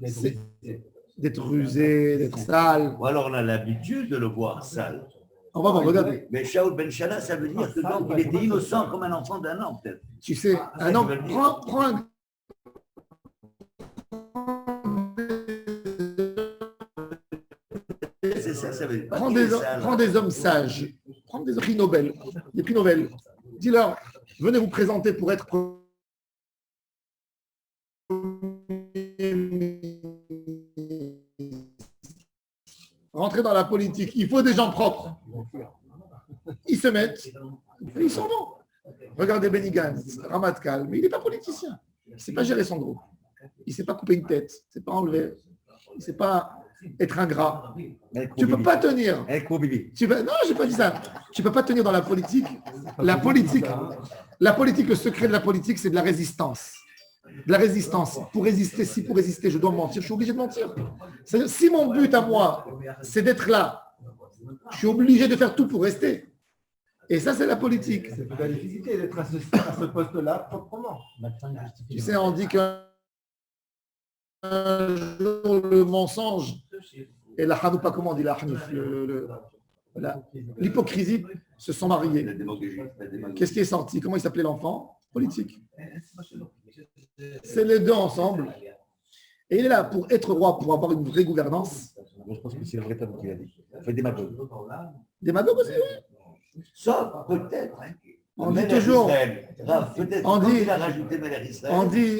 Speaker 1: C'est d'être rusé, d'être sale.
Speaker 3: Ou alors on a l'habitude de le voir sale.
Speaker 1: On va voir, regardez.
Speaker 3: Mais Shaoul Ben Shana, ça veut dire que donc il était innocent comme un enfant d'1 an, peut-être.
Speaker 1: Tu sais, un homme, prends un.
Speaker 3: C'est ça, ça veut dire.
Speaker 1: Prends des hommes sages, prends des prix Nobel, des prix Nobel. Dis-leur, venez vous présenter pour être rentrez dans la politique. Il faut des gens propres. Ils se mettent, et ils sont bons. Regardez Benny Gantz, Ramatkal, mais il n'est pas politicien. Il ne sait pas gérer son groupe. Il ne sait pas couper une tête. Il ne sait pas enlever. Il ne sait pas être ingrat. Tu ne peux pas tenir. Non, je n'ai pas dit ça. Tu ne peux pas tenir dans la politique. La politique, le secret de la politique, c'est de la résistance. De la résistance. Pour résister, je dois mentir, je suis obligé de mentir. C'est-à-dire, si mon but à moi, c'est d'être là, je suis obligé de faire tout pour rester. Et ça, c'est la politique.
Speaker 4: C'est peut-être la difficulté d'être à ce poste-là proprement.
Speaker 1: Tu sais, on dit qu'un jour, le mensonge et la hanoupa, comment on dit la hanif, l'hypocrisie se sont mariés. Qu'est-ce qui est sorti? Comment il s'appelait l'enfant? Politique. C'est les deux ensemble. Et il est là pour être roi, pour avoir une vraie gouvernance.
Speaker 5: Moi, je pense que c'est le vrai homme qui l'a dit. Il fait des magogues.
Speaker 1: Des magogues aussi, oui.
Speaker 3: Ça, peut-être.
Speaker 1: On dit toujours,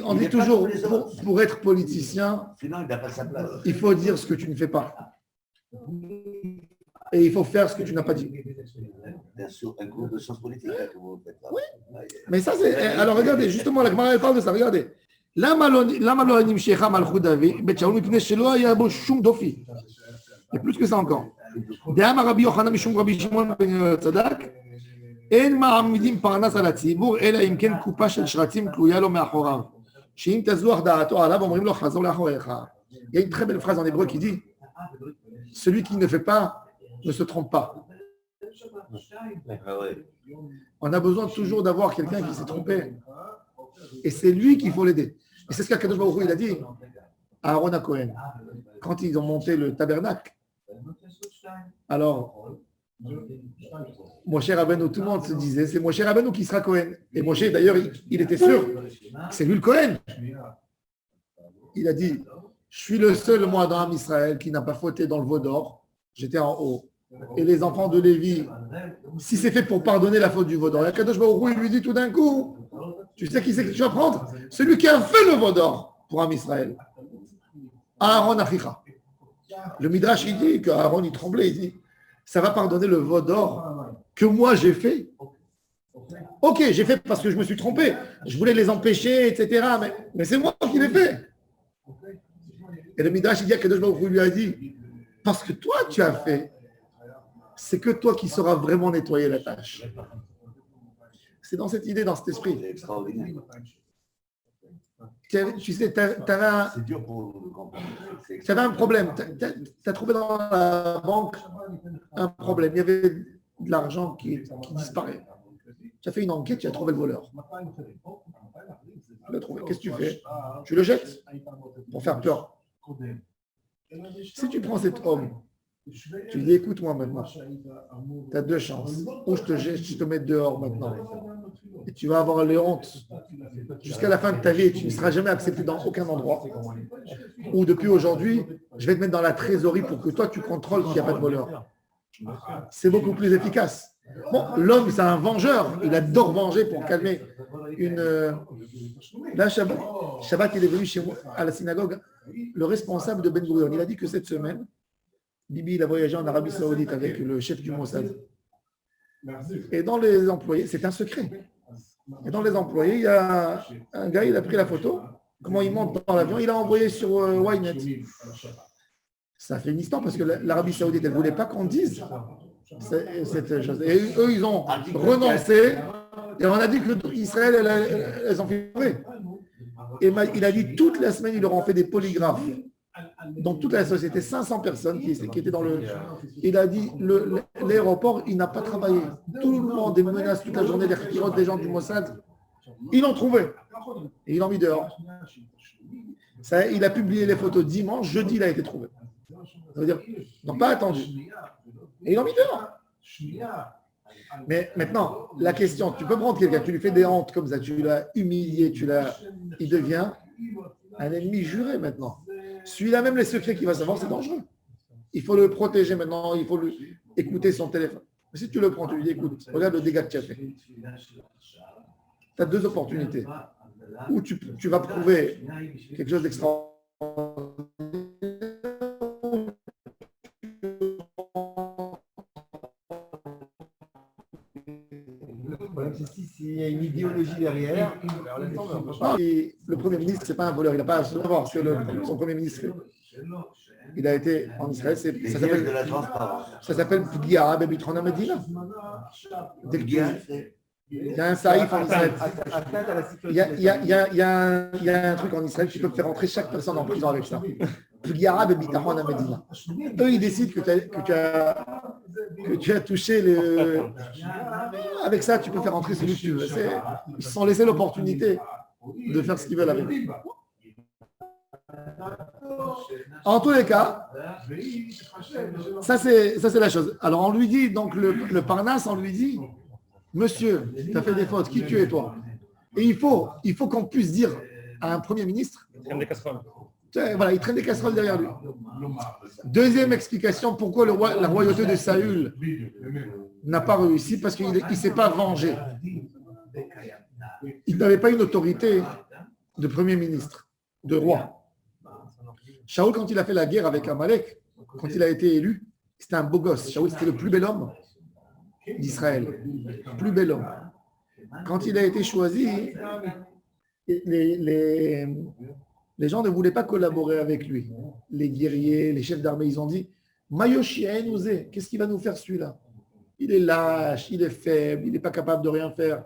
Speaker 1: on dit toujours, pour être politicien,
Speaker 3: sinon, il n'a pas sa place.
Speaker 1: il faut dire ce que tu ne fais pas. Et il faut faire ce que tu n'as pas dit.
Speaker 3: Bien sûr, un cours de sciences politiques que vous faites.
Speaker 1: Oui, mais ça c'est... Alors regardez, justement, la Gemara parle de ça, regardez. למה לא נמשכה מלכות דוד, בית שאול מפני שלא היה בו שום דופי. Et plus que ça encore. דאמר רבי יוחנן משום רבי שמעון בן צדק, אין מעמידים פרנס על הציבור, אלא אם כן קופה של שרצים תלויה לו מאחוריו. שאם תזוח דעתו עליו, אומרים לו חזור לאחוריך. Il y a une très belle phrase en hébreu qui dit, celui qui ne fait pas ne se trompe pas. On a besoin toujours d'avoir quelqu'un qui s'est trompé. Et c'est lui qu'il faut l'aider. Et c'est ce qu'Akadosh Baruch Hu, il a dit à Aaron à Cohen. Quand ils ont monté le tabernacle, alors, Moshe Rabbeinu, tout le monde se disait, c'est Moshe Rabbeinu qui sera Cohen. Et Moshe, d'ailleurs, il était sûr que c'est lui le Cohen. Il a dit, je suis le seul, moi, dans Am Israël, qui n'a pas fauté dans le veau d'or. J'étais en haut. Et les enfants de Lévi, si c'est fait pour pardonner la faute du veau d'or, Akadosh Baruch Hu, il lui dit tout d'un coup, tu sais qui c'est que tu vas prendre? Celui qui a fait le veau d'or pour Am Israël. Aaron Achicha. Le Midrash, il dit qu'Aaron, il tremblait, il dit, ça va pardonner le veau d'or que moi j'ai fait. Ok, j'ai fait parce que je me suis trompé. Je voulais les empêcher, etc. Mais c'est moi qui l'ai fait. Et le Midrash, il dit qu'Akadosh Baruch Hu lui a dit, parce que toi, tu as fait, c'est que toi qui sauras vraiment nettoyer la tâche. C'est dans cette idée, dans cet esprit.
Speaker 3: C'est extraordinaire.
Speaker 1: Tu sais, tu avais
Speaker 3: C'est dur pour vous comprendre.
Speaker 1: un problème. Tu as trouvé dans la banque un problème. Il y avait de l'argent qui disparaît. Tu as fait une enquête, tu as trouvé le voleur. Tu l'as trouvé. Qu'est-ce que tu fais? Tu le jettes pour faire peur. Si tu prends cet homme, tu lui dis, écoute-moi maintenant, tu as deux chances. Ou je te jette, je te mets dehors maintenant. Et tu vas avoir les hontes jusqu'à la fin de ta vie et tu ne seras jamais accepté dans aucun endroit. Ou depuis aujourd'hui, je vais te mettre dans la trésorerie pour que toi, tu contrôles qu'il n'y a pas de voleur. C'est beaucoup plus efficace. Bon, l'homme, c'est un vengeur. Il adore venger pour calmer une... Là, Shabbat, il est venu chez moi à la synagogue. Le responsable de Ben Gurion, il a dit que cette semaine, Bibi, il a voyagé en Arabie Saoudite avec le chef du Mossad. Et dans les employés, c'est un secret. Et dans les employés, il y a un gars, il a pris la photo. Comment il monte dans l'avion, il a envoyé sur Ynet. Ça fait une histoire parce que l'Arabie Saoudite, elle ne voulait pas qu'on dise cette chose. Et eux, ils ont renoncé. Et on a dit que Israël, elles ont fait. Et il a dit toute la semaine, ils leur ont fait des polygraphes dans toute la société 500 personnes qui étaient dans le... Il a dit, l'aéroport, il n'a pas travaillé. Tout le monde des menaces toute la journée, des gens du Mossad. Ils l'ont trouvé. Et ils l'ont mis dehors. Ça, il a publié les photos dimanche, jeudi, il a été trouvé. Ça veut dire, ils n'ont pas attendu. Et ils l'ont mis dehors. Mais maintenant, la question, tu peux prendre quelqu'un, tu lui fais des hontes comme ça, tu l'as humilié, il devient un ennemi juré maintenant. Celui-là, même les secrets qu'il va savoir, c'est dangereux. Il faut le protéger maintenant, il faut lui écouter son téléphone. Mais si tu le prends, tu lui dis, écoute, regarde le dégât que tu as fait. Tu as deux opportunités. Ou tu vas prouver quelque chose d'extraordinaire.
Speaker 4: S'il y a une idéologie derrière,
Speaker 1: Et le Premier ministre, ce n'est pas un voleur, il n'a pas à savoir ce que son Premier ministre fait. Il a été en Israël, ça
Speaker 3: de la transparence.
Speaker 1: s'appelle Pgia Bebitron Medina. Dès que il y a un saïf en Israël. Il y a un truc en Israël, tu peux faire rentrer chaque personne en prison avec ça. Pgia Bebitron Medina. Eux, ils décident que tu as touché le... Avec ça, tu peux faire rentrer celui que tu veux. Ils se sont laissés l'opportunité de faire ce qu'ils veulent avec. En tous les cas, ça c'est la chose. Alors on lui dit, donc le Parnasse, on lui dit, monsieur, tu as fait des fautes, qui tu es toi? Et il faut qu'on puisse dire à un Premier ministre, voilà, il traîne des casseroles derrière lui. Deuxième explication, pourquoi la royauté de Saül n'a pas réussi, parce qu'il ne s'est pas vengé. Il n'avait pas une autorité de Premier ministre, de roi. Shaoul, quand il a fait la guerre avec Amalek, quand il a été élu, c'était un beau gosse. Shaoul, c'était le plus bel homme d'Israël. Plus bel homme. Quand il a été choisi, les gens ne voulaient pas collaborer avec lui. Les guerriers, les chefs d'armée, ils ont dit Mayoshi Aenouzé, qu'est-ce qu'il va nous faire celui-là? Il est lâche, il est faible, il n'est pas capable de rien faire.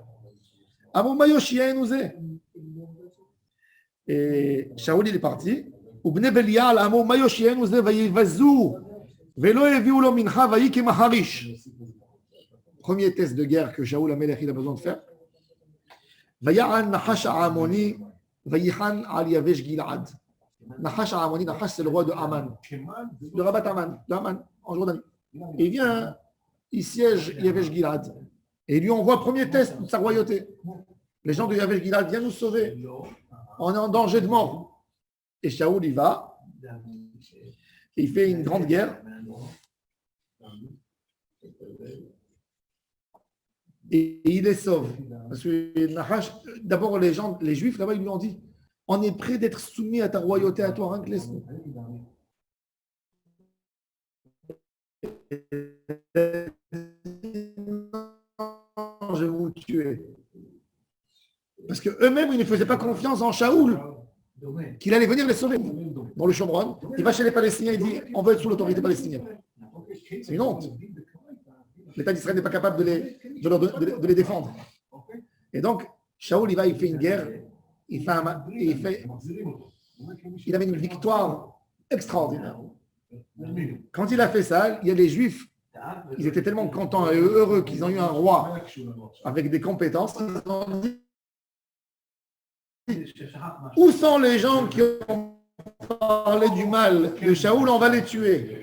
Speaker 1: Ah bon, Mayoshi Aenouzé. Et Shaoul, il est parti. Premier test de guerre que Shaoul Amelech il a besoin de faire. Nahash Amoni, Nahash c'est le roi de Aman, de Rabat Aman, en Jordanie. Et il vient, il siège Yavesh Gilad. Et il lui envoie premier test de sa royauté. Les gens de Yavesh Gilad viennent nous sauver. On est en danger de mort. Et Shaoul, il va, et il fait une grande guerre. Et il les sauve. Parce que Nahash, d'abord, les Juifs, là-bas, ils lui ont dit on est prêt d'être soumis à ta royauté, à toi, rien que laisse-nous. Je vais vous tuer. Parce qu'eux-mêmes, ils ne faisaient pas confiance en Shaoul, qu'il allait venir les sauver. Dans le Shomron, il va chez les Palestiniens et dit on veut être sous l'autorité palestinienne. C'est une honte. L'État d'Israël n'est pas capable de les défendre. Et donc, Shaoul, il fait une guerre, il avait une victoire extraordinaire. Quand il a fait ça, il y a les Juifs, ils étaient tellement contents et heureux qu'ils ont eu un roi avec des compétences, ils ont dit où sont les gens qui ont parlé du mal de Shaoul, on va les tuer.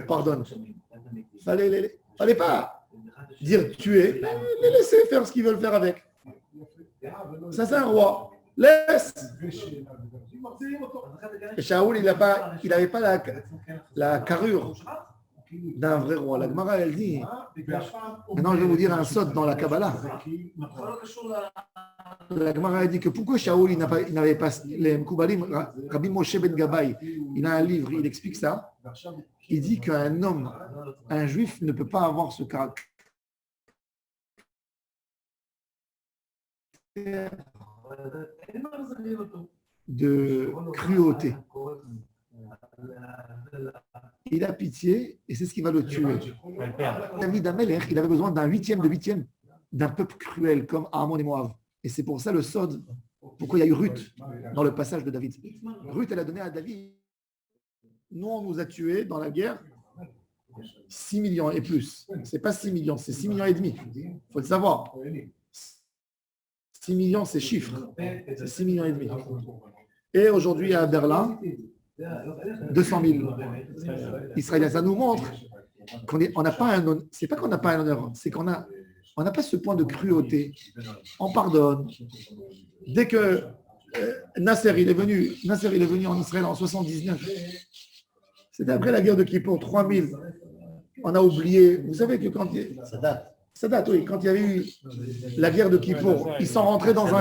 Speaker 1: Pardonne. Fallait pas dire tuer, les laisser faire ce qu'ils veulent faire avec. Ça, c'est un roi. Laisse. Et Shaoul, il n'avait pas la carrure d'un vrai roi. La Gemara, elle dit, maintenant je vais vous dire un sot dans la Kabbalah. La Gemara, elle dit que pourquoi Shaoul, il n'avait pas les Mkoubalim, Rabbi Moshe Ben Gabay, il a un livre, il explique ça. Il dit qu'un homme, un juif, ne peut pas avoir ce caractère de cruauté. Il a pitié et c'est ce qui va le tuer. David Amelech, il avait besoin d'un huitième d'un peuple cruel comme Ammon et Moab. Et c'est pour ça le Sod, pourquoi il y a eu Ruth dans le passage de David. Ruth, elle a donné à David nous, on nous a tués dans la guerre 6 millions et plus. C'est pas 6 millions, c'est 6 millions et demi. Il faut le savoir. 6 millions, c'est chiffre. C'est 6 millions et demi. Et aujourd'hui, à Berlin, 200 000 Israéliens. Ça nous montre qu'on n'a pas un honneur. C'est pas qu'on n'a pas un honneur, c'est qu'on n'a pas ce point de cruauté. On pardonne. Dès que Nasser, il est venu en Israël en 79. C'était après la guerre de Kippour, 3000. On a oublié. Vous savez que quand ça date, oui. Quand il y avait eu la guerre de Kippour, ils sont rentrés dans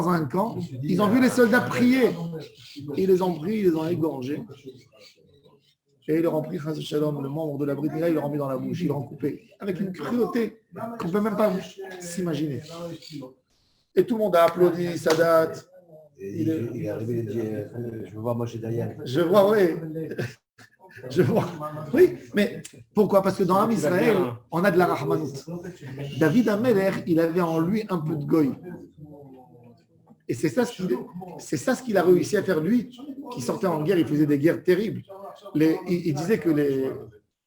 Speaker 1: un camp. Ils ont vu les soldats prier. Ils les ont pris, ils les ont égorgés. Et ils leur ont pris Chas Shalom, le membre de la Brit Mila, ils leur ont mis dans la bouche, ils leur ont coupé. Avec une cruauté qu'on ne peut même pas s'imaginer. Et tout le monde a applaudi Sadat.
Speaker 5: Il est arrivé, il dit je veux voir Moshe derrière.
Speaker 1: Je vois, oui. Je vois. Oui, mais pourquoi? Parce que dans l'âme Israël, on a de la Rahmanout. David Ameler, il avait en lui un peu de goy. Et c'est ça ce qu'il a réussi à faire lui, qui sortait en guerre, il faisait des guerres terribles. Il disait que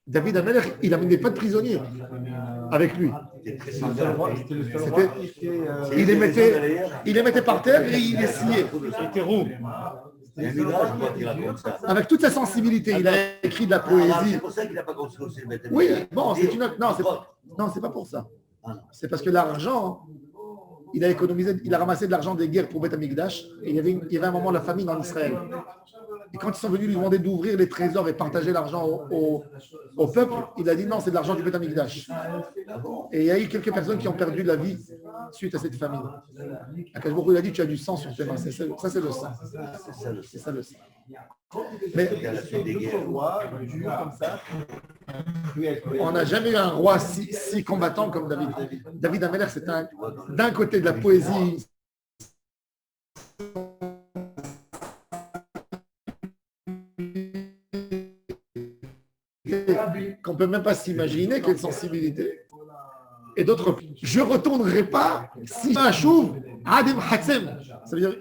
Speaker 1: David Ameler, il n'amenait pas de prisonniers avec lui. Il les mettait par terre et il les sciait. Avec toute sa sensibilité, il a écrit de la poésie.
Speaker 3: C'est pour ça qu'il n'a pas construit aussi le Beth
Speaker 1: Oui, bon, c'est une autre. Non, c'est pas pour ça. C'est parce que l'argent, il a économisé, il a ramassé de l'argent des guerres pour Beth Amikdash. Et il y avait un moment de la famine en Israël. Et quand ils sont venus lui demander d'ouvrir les trésors et partager l'argent au peuple, il a dit non, c'est de l'argent du Beth Amikdash. Et il y a eu quelques personnes qui ont perdu la vie suite à cette famine. Akash Baruch Hu, il a dit tu as du sang sur tes mains. Ça, c'est le sang. C'est ça le sang. Mais on n'a jamais eu un roi si combattant comme David. David Ameler, c'est d'un côté de la poésie qu'on ne peut même pas s'imaginer, quelle sensibilité. Et d'autres, je ne retournerai pas si un chouve, Adem Hatsem. Ça veut dire,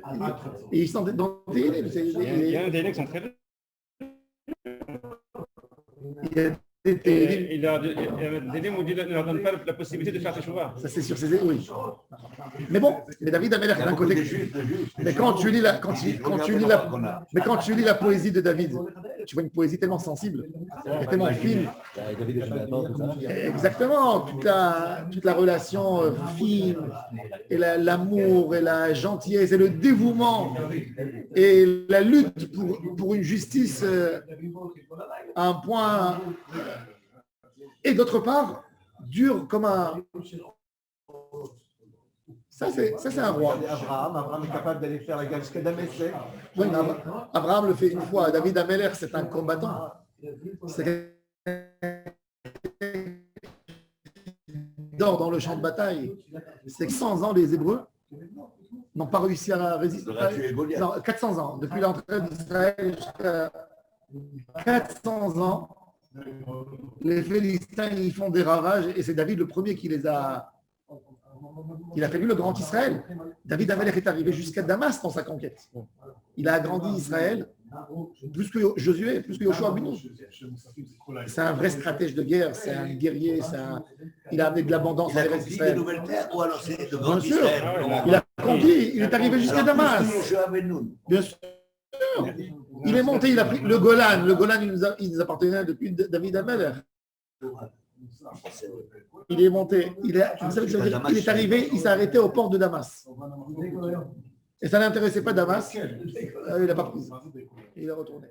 Speaker 1: ils sont dans des délais.
Speaker 2: Il y a un délai qui sont très. Il y a un délai où Dieu ne leur donne pas la possibilité de faire teshuva.
Speaker 1: Ça, c'est sûr, oui. Mais bon, David Ameler, d'un côté. Mais quand tu lis la poésie de David, tu vois une poésie tellement sensible, tellement fine. Exactement, toute la relation fine, et l'amour, et la gentillesse, et le dévouement, et la lutte pour une justice à un point. Et d'autre part, dur comme un. Ça, c'est un roi.
Speaker 4: Abraham est capable d'aller faire la guerre jusqu'à Damascus.
Speaker 1: Oui, Abraham le fait une fois. David Ameler, c'est un combattant. C'est dans le champ de bataille. C'est que 100 ans, les Hébreux n'ont pas réussi à résister. Non, 400 ans. Depuis l'entrée d'Israël jusqu'à 400 ans, les Philistins ils font des ravages et c'est David le premier qui les a. Il a fait lui le grand Israël. David Ameler est arrivé jusqu'à Damas dans sa conquête. Il a agrandi Israël plus que Josué, plus que Yoshua ben Nun. C'est un vrai stratège de guerre, c'est un guerrier, il a amené de l'abondance
Speaker 3: à
Speaker 1: Israël.
Speaker 3: Il a conquis de nouvelles terres ou alors c'est de grand
Speaker 1: Bien sûr,
Speaker 3: Israël.
Speaker 1: il a conquis, il est arrivé jusqu'à Damas. Bien sûr. Il est monté, il a pris le Golan. Le Golan, il nous appartenait depuis David Ameler. Il est monté, il est arrivé, il s'est arrêté au port de Damas. Et ça n'intéressait pas Damas, il n'a pas pris. Il est retourné.